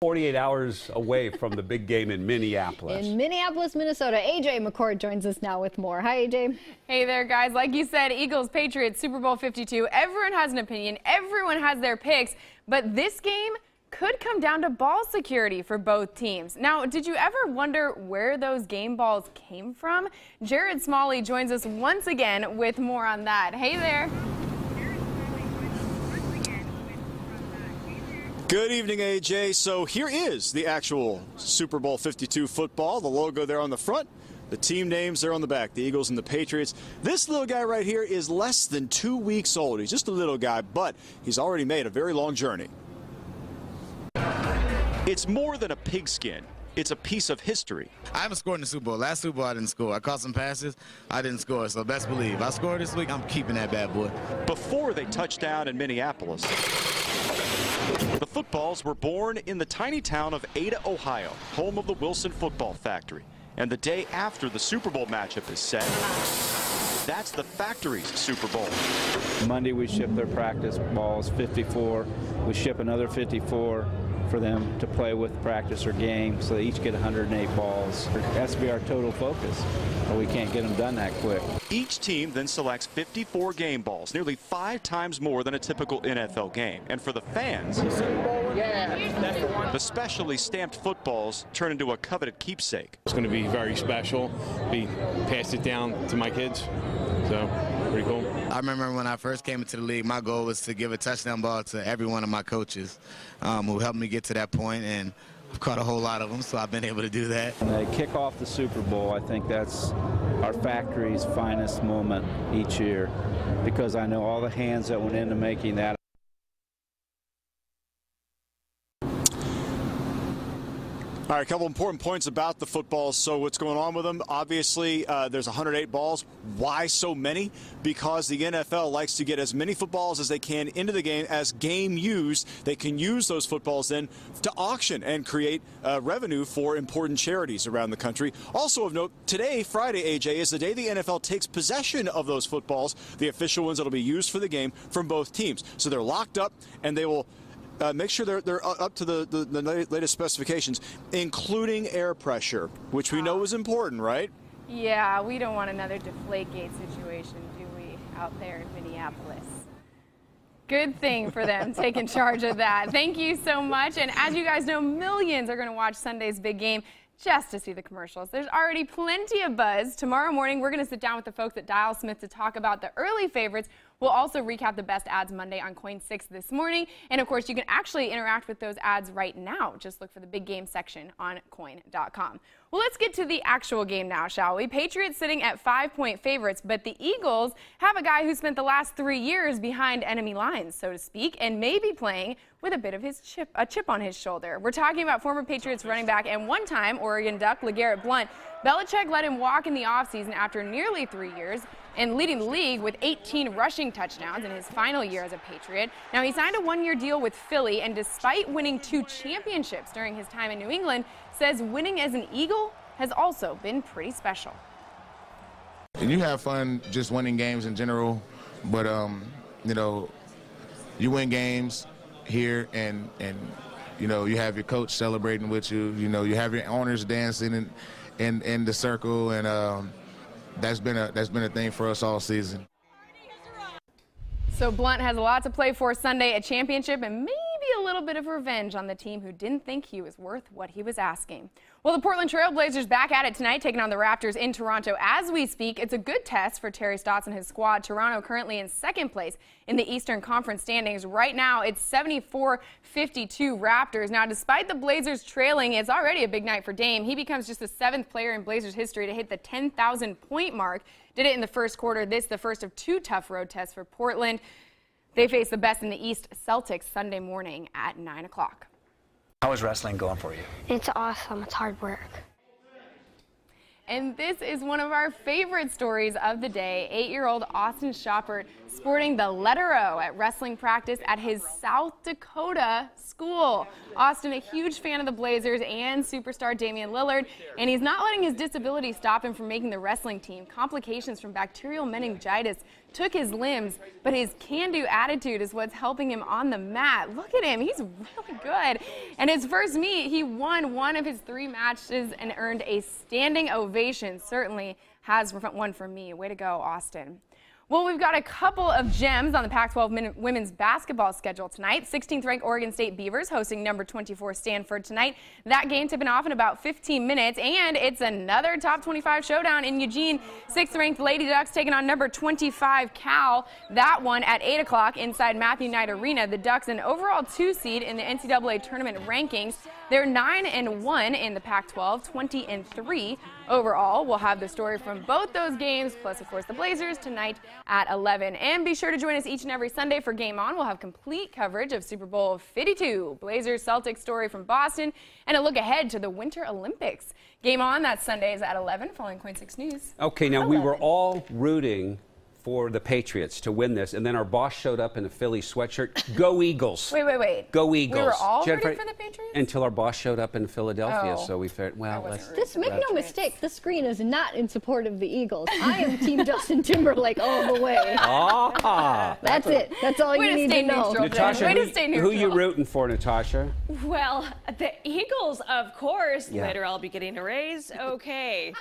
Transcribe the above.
48 hours away from the big game in Minneapolis. In Minneapolis, Minnesota, AJ McCord joins us now with more. Hi, AJ. Hey there, guys. Like you said, Eagles, Patriots, Super Bowl 52. Everyone has an opinion. Everyone has their picks. But this game could come down to ball security for both teams. Now, did you ever wonder where those game balls came from? Jared Smalley joins us once again with more on that. Hey there. Good evening, AJ. So here is the actual Super Bowl 52 football. The logo there on the front, the team names there on the back, the Eagles and the Patriots. This little guy right here is less than 2 weeks old. He's just a little guy, but he's already made a very long journey. It's more than a pigskin. It's a piece of history. I haven't scored in the Super Bowl. Last Super Bowl, I didn't score. I caught some passes. I didn't score, so best believe. I scored this week, I'm keeping that bad boy. Before they touched down in Minneapolis, the footballs were born in the tiny town of Ada, Ohio, home of the Wilson Football Factory. And the day after the Super Bowl matchup is set, that's the factory's Super Bowl. Monday we ship their practice balls, 54. We ship another 54 for them to play with practice or game, so they each get 108 balls. It has to be our total focus, or we can't get them done that quick. Each team then selects 54 game balls, nearly 5 times more than a typical NFL game. And for the fans, the specially stamped footballs turn into a coveted keepsake. It's going to be very special. We passed it down to my kids, so pretty cool. I remember when I first came into the league, my goal was to give a touchdown ball to every one of my coaches who helped me get to that point, and I've caught a whole lot of them, so I've been able to do that. When they kick off the Super Bowl, I think that's our factory's finest moment each year, because I know all the hands that went into making that. All right, a couple important points about the footballs. So what's going on with them? Obviously, there's 108 balls. Why so many? Because the NFL likes to get as many footballs as they can into the game as game used. They can use those footballs then to auction and create revenue for important charities around the country. Also of note, today, Friday, AJ, is the day the NFL takes possession of those footballs, the official ones that will be used for the game from both teams. So they're locked up, and they will make sure they're up to the latest specifications, including air pressure, which we know is important, right? Yeah, we don't want another Deflategate situation, do we, out there in Minneapolis? Good thing for them taking charge of that. Thank you so much. And as you guys know, millions are going to watch Sunday's big game just to see the commercials. There's already plenty of buzz. Tomorrow morning, we're going to sit down with the folks at Dial Smith to talk about the early favorites. We'll also recap the best ads Monday on KOIN 6 this morning. And of course, you can actually interact with those ads right now. Just look for the big game section on KOIN.com. Well, let's get to the actual game now, shall we? Patriots sitting at 5-point favorites, but the Eagles have a guy who spent the last 3 years behind enemy lines, so to speak, and may be playing with a bit of a chip on his shoulder. We're talking about former Patriots running back and one-time Oregon Duck LeGarrette Blount. Belichick let him walk in the offseason after nearly 3 years and leading the league with 18 rushing touchdowns in his final year as a Patriot. Now, he signed a one-year deal with Philly, and despite winning 2 championships during his time in New England, says winning as an Eagle has also been pretty special. And you have fun just winning games in general, but you know, you win games here, and you know, you have your coach celebrating with you. You know, you have your owners dancing in the circle, and that's been a thing for us all season. So Blount has a lot to play for Sunday, a championship, and maybe a little bit of revenge on the team who didn't think he was worth what he was asking. Well, the Portland Trail Blazers back at it tonight, taking on the Raptors in Toronto as we speak. It's a good test for Terry Stotts and his squad. Toronto currently in second place in the Eastern Conference standings. Right now, it's 74-52 Raptors. Now, despite the Blazers trailing, it's already a big night for Dame. He becomes just the 7th player in Blazers history to hit the 10,000-point mark. Did it in the first quarter. This the first of 2 tough road tests for Portland. They face the best in the East, Celtics, Sunday morning at 9 o'clock. How is wrestling going for you? It's awesome. It's hard work. And this is one of our favorite stories of the day. 8-year-old Austin Shoppert sporting the letter O at wrestling practice at his South Dakota school. Austin, a huge fan of the Blazers and superstar Damian Lillard, and he's not letting his disability stop him from making the wrestling team. Complications from bacterial meningitis took his limbs, but his can-do attitude is what's helping him on the mat. Look at him, he's really good. And his first meet, he won one of his 3 matches and earned a standing ovation. Certainly has one for me. Way to go, Austin. Well, we've got a couple of gems on the Pac-12 women's basketball schedule tonight. 16th ranked Oregon State Beavers hosting number 24 Stanford tonight. That game tipping off in about 15 minutes, and it's another top 25 showdown in Eugene. 6th ranked Lady Ducks taking on number 25 Cal. That one at 8 o'clock inside Matthew Knight Arena. The Ducks an overall 2 seed in the NCAA tournament rankings. They're 9-1 in the Pac-12, 20-3 overall. We'll have the story from both those games, plus, of course, the Blazers tonight at 11. And be sure to join us each and every Sunday for Game On. We'll have complete coverage of Super Bowl 52, Blazers Celtics story from Boston, and a look ahead to the Winter Olympics. Game On, that's Sundays at 11, following KOIN 6 News. Okay, now we were all rooting for the Patriots to win this, and then our boss showed up in a Philly sweatshirt. Go Eagles! Wait. Go Eagles! We were all Jennifer, rooting for the Patriots? Until our boss showed up in Philadelphia, Oh. so we figured, well, let's... Make no mistake, the screen is not in support of the Eagles. I am Team Justin Timberlake all the way. Ah! That's it. That's all you need to know. Natasha, who you rooting for, Natasha? Well, the Eagles, of course. Yeah. Later I'll be getting a raise. Okay.